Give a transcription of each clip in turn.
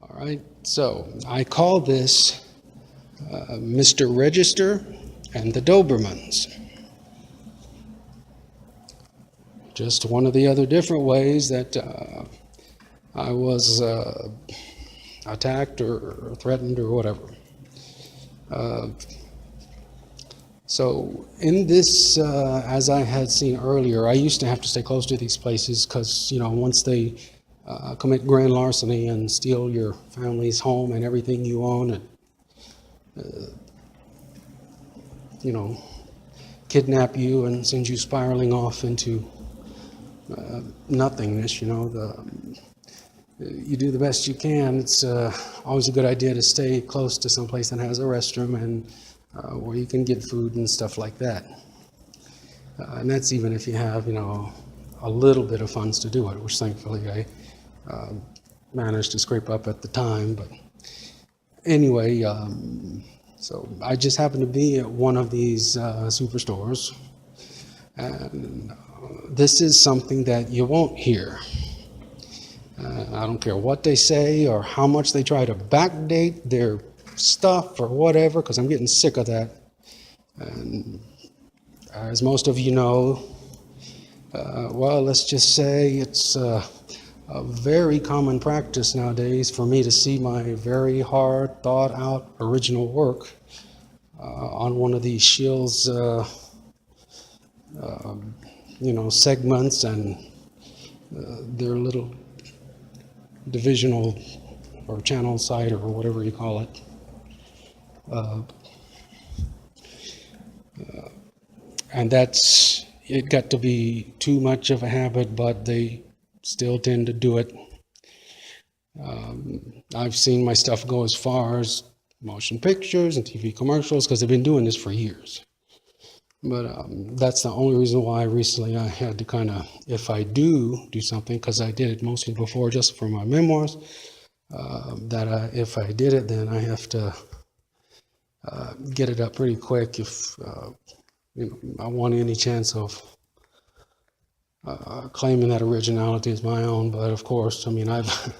All right, so I call this Mr. Register and the Dobermans. Just one of the other different ways that I was attacked or threatened or whatever. So in this, as I had seen earlier, I used to have to stay close to these places because, once they commit grand larceny and steal your family's home and everything you own and, kidnap you and send you spiraling off into nothingness, you do the best you can. It's always a good idea to stay close to some place that has a restroom and where you can get food and stuff like that. And that's even if you have, a little bit of funds to do it, which thankfully I managed to scrape up at the time. But anyway, so I just happened to be at one of these superstores, and this is something that you won't hear. I don't care what they say or how much they try to backdate their stuff or whatever, because I'm getting sick of that. And as most of you know, well, let's just say it's a very common practice nowadays for me to see my very hard thought out original work on one of these shills segments and their little divisional or channel site or whatever you call it. And it got to be too much of a habit, but they still tend to do it. I've seen my stuff go as far as motion pictures and TV commercials because they've been doing this for years. But that's the only reason why recently I had to kind of, if I do something, because I did it mostly before just for my memoirs, if I did it, then I have to get it up pretty quick if I want any chance of claiming that originality is my own. But of course, I've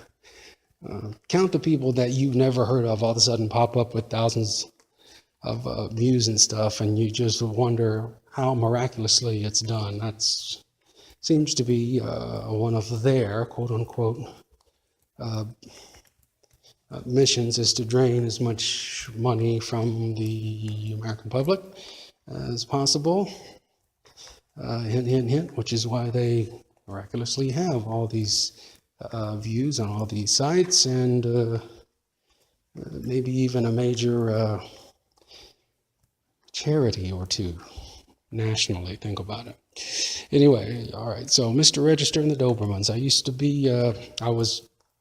count the people that you've never heard of all of a sudden pop up with thousands of views and stuff, and you just wonder how miraculously it's done. That seems to be one of their quote unquote missions, is to drain as much money from the American public as possible. Hint, hint, hint, which is why they miraculously have all these views on all these sites, and maybe even a major charity or two nationally. Think about it. Anyway, all right, so Mr. Register and the Dobermans. I used to be,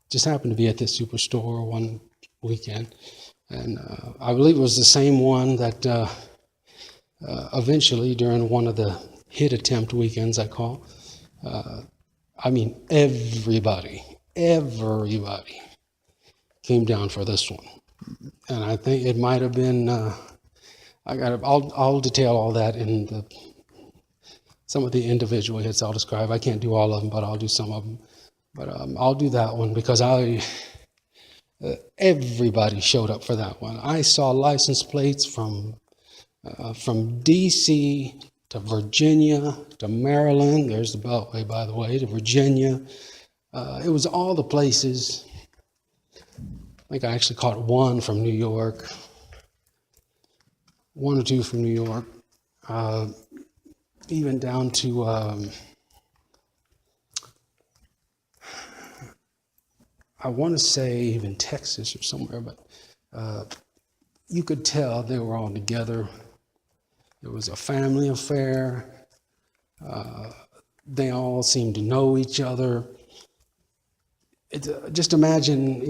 just happened to be at this superstore one weekend, and I believe it was the same one that eventually during one of the hit attempt weekends I call, everybody came down for this one. And I think it might have been, I'll detail all that in some of the individual hits I'll describe. I can't do all of them, but I'll do some of them. But I'll do that one because everybody showed up for that one. I saw license plates from DC to Virginia to Maryland. There's the Beltway, by the way, to Virginia. It was all the places. I think I actually caught one from New York, one or two from New York, even down to I want to say even Texas or somewhere, but you could tell they were all together. It was a family affair. They all seemed to know each other. Just imagine,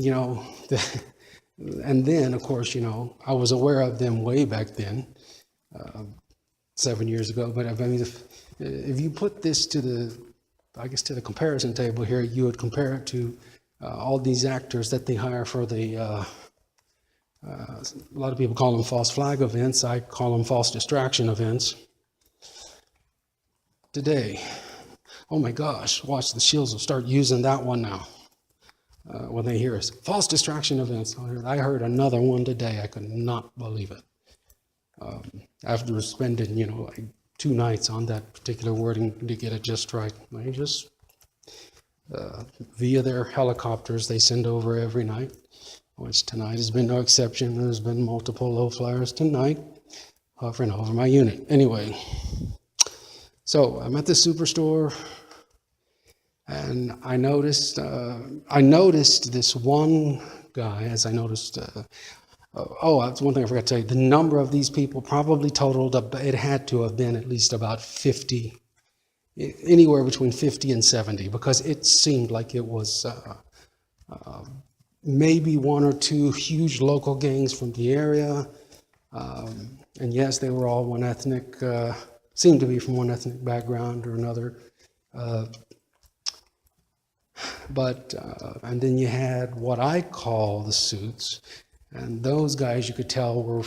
and then, of course, I was aware of them way back then, 7 years ago. But if you put this to the comparison table here, you would compare it to all these actors that they hire for the, a lot of people call them false flag events. I call them false distraction events. Today, oh my gosh, watch, the Shields will start using that one now. when they hear us. False distraction events. I heard another one today. I could not believe it. After spending, like 2 nights on that particular wording to get it just right. They just, via their helicopters they send over every night, which tonight has been no exception. There's been multiple low flyers tonight hovering over my unit. Anyway, so I'm at the superstore, and I noticed this one guy, as I noticed, that's one thing I forgot to tell you. The number of these people probably totaled up, it had to have been at least about 50, anywhere between 50 and 70, because it seemed like it was maybe 1 or 2 huge local gangs from the area. And yes, they were all one ethnic, seemed to be from one ethnic background or another. And then you had what I call the suits, and those guys you could tell were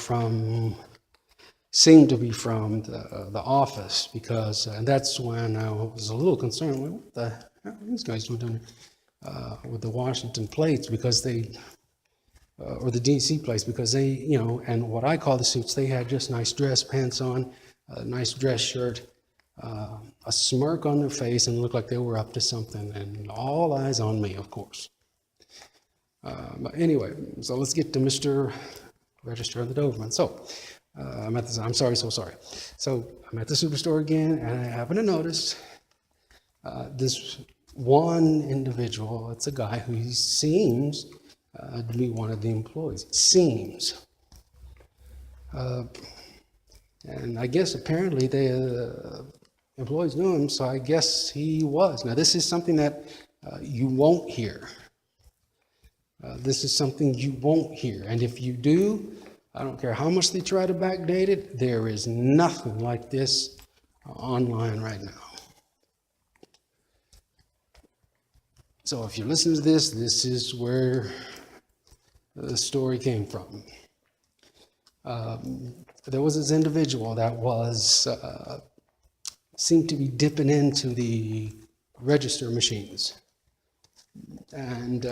seemed to be from the office, because, and that's when I was a little concerned, well, what the hell are these guys doing with the Washington plates, because they, or the DC plates, because they, and what I call the suits, they had just nice dress pants on, a nice dress shirt, a smirk on their face, and looked like they were up to something, and all eyes on me, of course. But anyway, so let's get to Mr. Register of the Doberman. So, I'm at the superstore again, and I happen to notice this one individual. It's a guy who seems to be one of the employees. Seems. And I guess apparently the employees knew him, so I guess he was. Now, this is something that you won't hear. This is something you won't hear. And if you do, I don't care how much they try to backdate it, there is nothing like this online right now. So if you listen to this, this is where the story came from. There was this individual that was seemed to be dipping into the register machines. And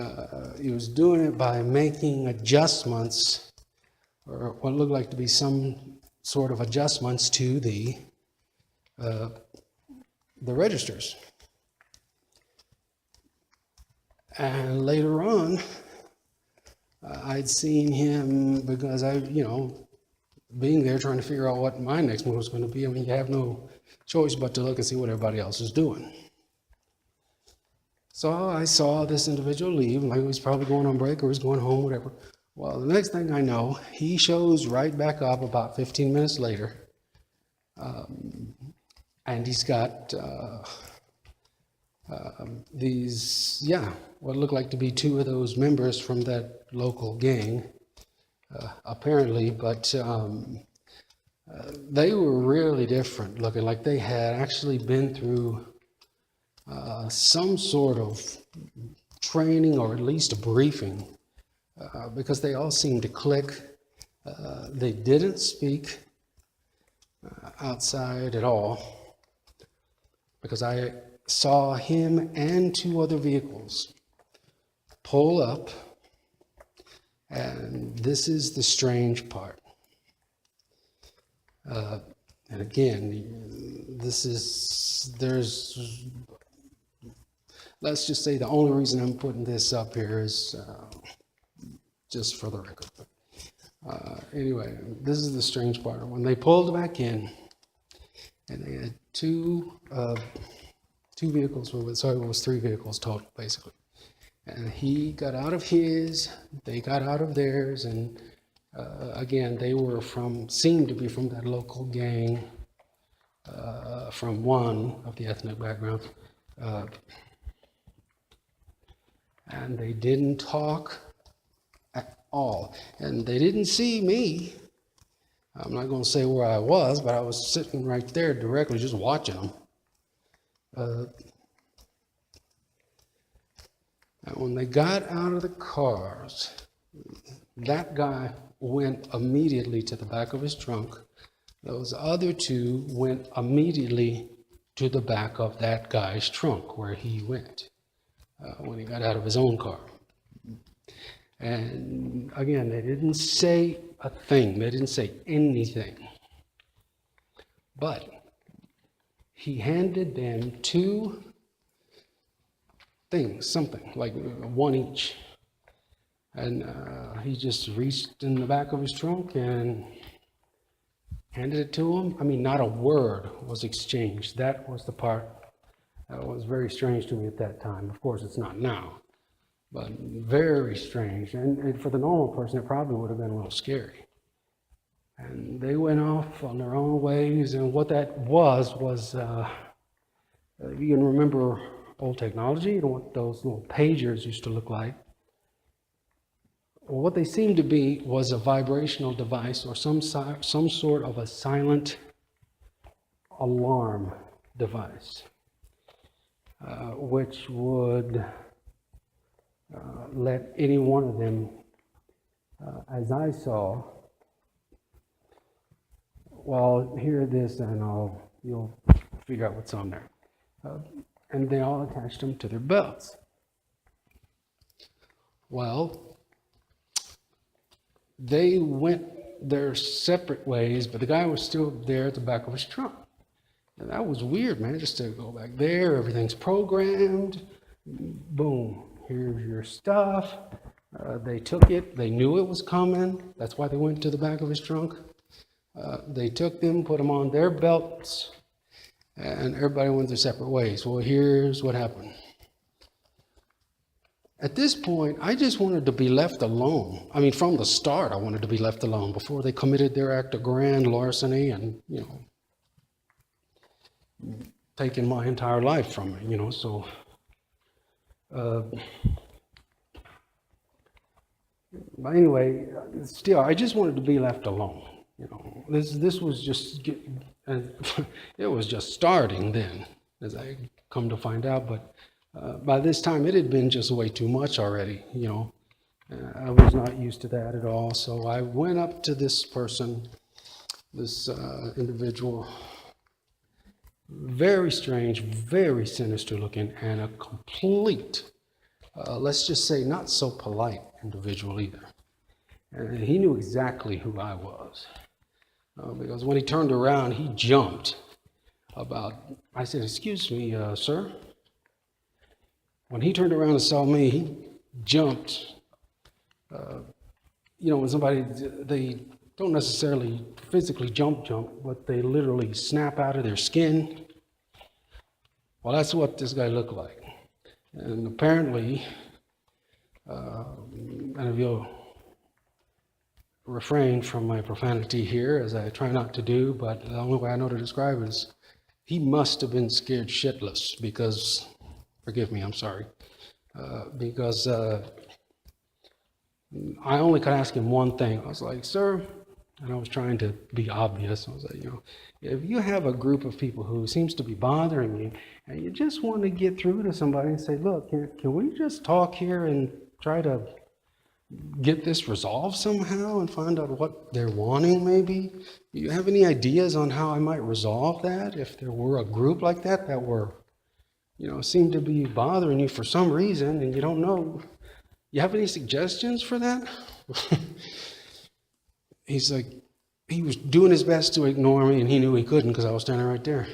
he was doing it by making adjustments, or what looked like to be some sort of adjustments to the registers. And later on, I'd seen him, because being there trying to figure out what my next move was going to be. I mean, you have no choice but to look and see what everybody else is doing. So I saw this individual leave, like he was probably going on break or he's going home, whatever. Well, the next thing I know, he shows right back up about 15 minutes later, and he's got what looked like to be 2 of those members from that local gang, apparently, but they were really different looking, like they had actually been through some sort of training, or at least a briefing, because they all seemed to click. They didn't speak outside at all, because I saw him and 2 other vehicles pull up, and this is the strange part. And again, let's just say the only reason I'm putting this up here is just for the record. Anyway, this is the strange part. When they pulled back in, and they had 2 vehicles, sorry, it was 3 vehicles total, basically. And he got out of his, they got out of theirs, and again, they were seemed to be from that local gang, from one of the ethnic backgrounds. And they didn't talk at all. And they didn't see me. I'm not going to say where I was, but I was sitting right there directly just watching them. And when they got out of the cars, that guy went immediately to the back of his trunk. Those other 2 went immediately to the back of that guy's trunk where he went when he got out of his own car. And again, they didn't say a thing. They didn't say anything. But he handed them two things, something like one each. And he just reached in the back of his trunk and handed it to him. I mean, not a word was exchanged. That was the part that was very strange to me at that time. Of course, it's not now, but very strange. And for the normal person, it probably would have been a little scary. And they went off on their own ways. And what that was you can remember old technology, you know what those little pagers used to look like. Well, what they seemed to be was a vibrational device or some sort of a silent alarm device, which would let any one of them, as I saw, well, hear this and you'll figure out what's on there. And they all attached them to their belts. Well, they went their separate ways, but the guy was still there at the back of his trunk. And that was weird, man, just to go back there, everything's programmed, boom, here's your stuff. They took it, they knew it was coming, that's why they went to the back of his trunk. They took them, put them on their belts, and everybody went their separate ways. Well, here's what happened. At this point, I just wanted to be left alone. I mean, from the start, I wanted to be left alone before they committed their act of grand larceny and, taking my entire life from me, so. But anyway, still, I just wanted to be left alone. This was just, it was just starting then, as I come to find out, but by this time it had been just way too much already, I was not used to that at all. So I went up to this person, this individual, very strange, very sinister looking, and a complete, let's just say not so polite individual either. And he knew exactly who I was. Because when he turned around, he jumped I said, "Excuse me, sir." When he turned around and saw me, he jumped. When somebody, they don't necessarily physically jump, but they literally snap out of their skin. Well, that's what this guy looked like. And apparently, and if you'll refrain from my profanity here, as I try not to do, but the only way I know to describe it is he must have been scared shitless because, forgive me, I'm sorry, because I only could ask him one thing. I was like, "Sir," and I was trying to be obvious. I was like, if you have a group of people who seems to be bothering you and you just want to get through to somebody and say, "Look, can we just talk here and try to get this resolved somehow and find out what they're wanting maybe? Do you have any ideas on how I might resolve that if there were a group like that were, seem to be bothering you for some reason and you don't know? You have any suggestions for that?" He's like, he was doing his best to ignore me and he knew he couldn't because I was standing right there.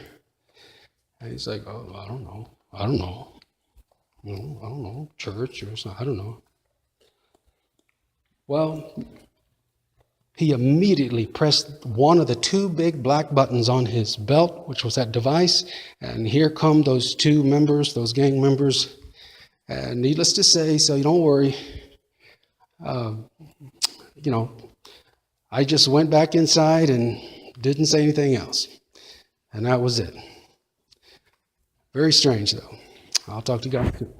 And he's like, "Oh, I don't know. I don't know, church or something, I don't know." Well, he immediately pressed one of the two big black buttons on his belt, which was that device, and here come those two members, those gang members. And needless to say, so you don't worry, I just went back inside and didn't say anything else. And that was it. Very strange, though. I'll talk to you guys soon.